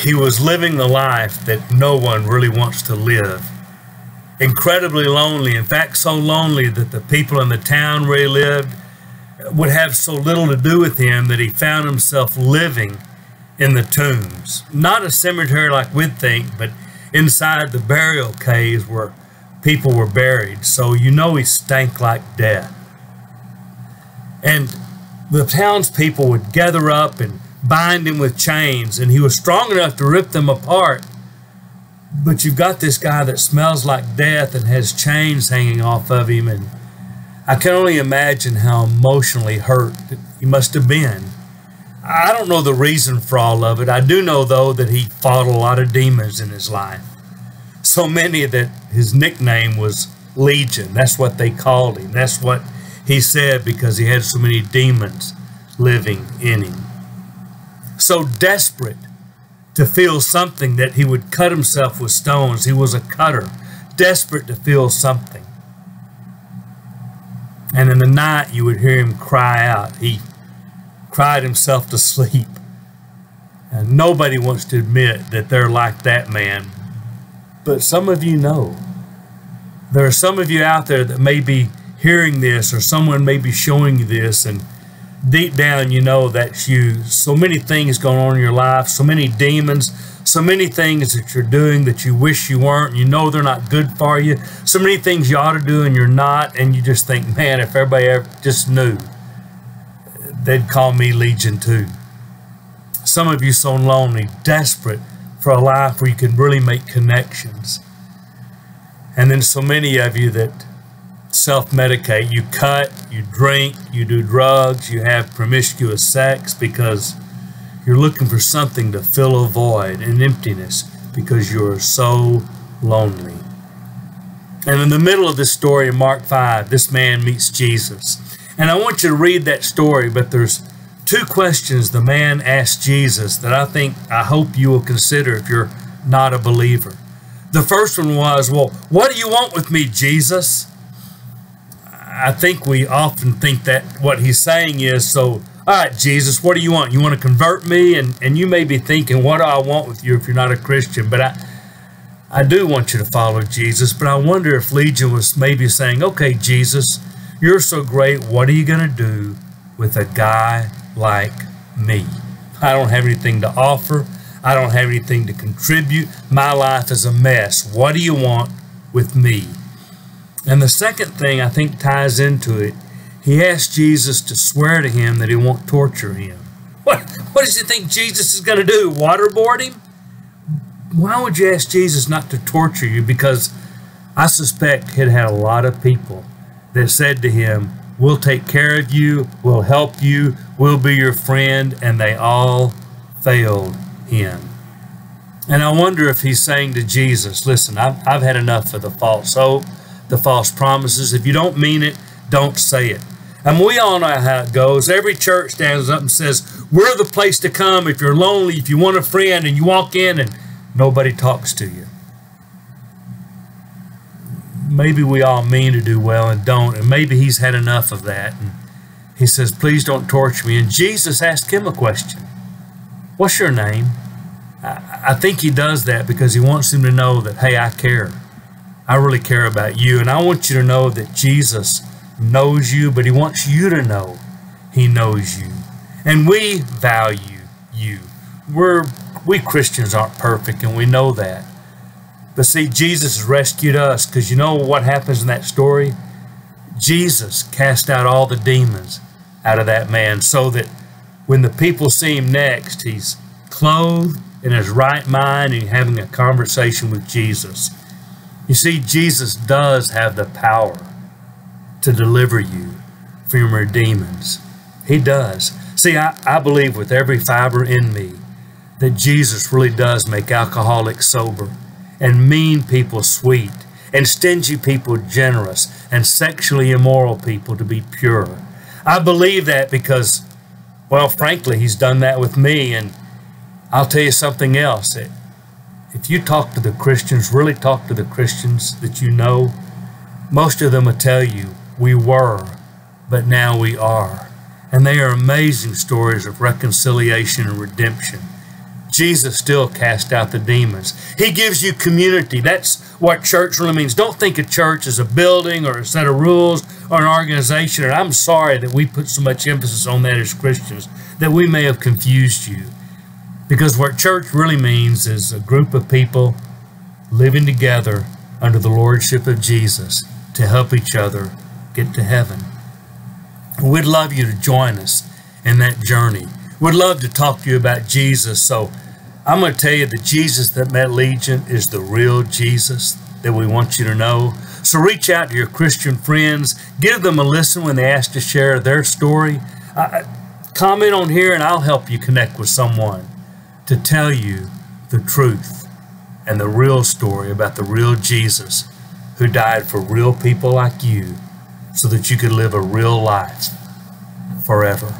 He was living the life that no one really wants to live. Incredibly lonely, in fact, so lonely that the people in the town where he lived would have so little to do with him that he found himself living in the tombs. Not a cemetery like we'd think, but inside the burial caves where people were buried. So you know he stank like death. And the townspeople would gather up and bind him with chains, and he was strong enough to rip them apart. But you've got this guy that smells like death and has chains hanging off of him, and I can only imagine how emotionally hurt he must have been. I don't know the reason for all of it. I do know, though, that he fought a lot of demons in his life. So many that his nickname was Legion. That's what they called him. That's what he said, because he had so many demons living in him. So desperate to feel something that he would cut himself with stones. He was a cutter, desperate to feel something. And in the night you would hear him cry out. He cried himself to sleep. And nobody wants to admit that they're like that man. But some of you know. There are some of you out there that may be hearing this, or someone may be showing you this, and deep down you know that's you. So many things going on in your life, so many demons, so many things that you're doing that you wish you weren't. You know they're not good for you. So many things you ought to do and you're not, and you just think, man, if everybody ever just knew, they'd call me Legion too. Some of you so lonely, desperate for a life where you can really make connections. And then so many of you that self-medicate. You cut, you drink, you do drugs, you have promiscuous sex because you're looking for something to fill a void, an emptiness, because you're so lonely. And in the middle of this story in Mark 5, this man meets Jesus. And I want you to read that story, but there's two questions the man asked Jesus that I hope you will consider if you're not a believer. The first one was, well, what do you want with me, Jesus? I think we often think that what he's saying is, so, all right, Jesus, what do you want? You want to convert me? And you may be thinking, what do I want with you if you're not a Christian? But I do want you to follow Jesus. But I wonder if Legion was maybe saying, okay, Jesus, you're so great. What are you going to do with a guy like me? I don't have anything to offer. I don't have anything to contribute. My life is a mess. What do you want with me? And the second thing I think ties into it, he asked Jesus to swear to him that he won't torture him. What does he think Jesus is going to do? Waterboard him? Why would you ask Jesus not to torture you? Because I suspect he'd had a lot of people that said to him, we'll take care of you, we'll help you, we'll be your friend, and they all failed him. And I wonder if he's saying to Jesus, listen, I've had enough of the false hope, the false promises. If you don't mean it, don't say it. And we all know how it goes. Every church stands up and says, we're the place to come if you're lonely, if you want a friend, and you walk in and nobody talks to you. Maybe we all mean to do well and don't, and maybe he's had enough of that. And he says, please don't torture me. And Jesus asked him a question. What's your name? I think he does that because he wants him to know that, hey, I care. I really care about you. And I want you to know that Jesus knows you, but he wants you to know he knows you. And we value you. We Christians aren't perfect, and we know that. But see, Jesus has rescued us, because you know what happens in that story? Jesus cast out all the demons out of that man, so that when the people see him next, he's clothed in his right mind and having a conversation with Jesus. You see, Jesus does have the power to deliver you from your demons. He does. See, I believe with every fiber in me that Jesus really does make alcoholics sober, and mean people sweet, and stingy people generous, and sexually immoral people to be pure. I believe that because, well, frankly, he's done that with me. And I'll tell you something else. If you talk to the Christians, really talk to the Christians that you know, most of them will tell you, we were, but now we are. And they are amazing stories of reconciliation and redemption. Jesus still cast out the demons. He gives you community. That's what church really means. Don't think of church as a building or a set of rules or an organization. And I'm sorry that we put so much emphasis on that as Christians, that we may have confused you. Because what church really means is a group of people living together under the lordship of Jesus to help each other get to heaven. We'd love you to join us in that journey. We'd love to talk to you about Jesus. So I'm going to tell you the Jesus that met Legion is the real Jesus that we want you to know. So reach out to your Christian friends. Give them a listen when they ask to share their story. Comment on here and I'll help you connect with someone to tell you the truth and the real story about the real Jesus who died for real people like you so that you could live a real life forever.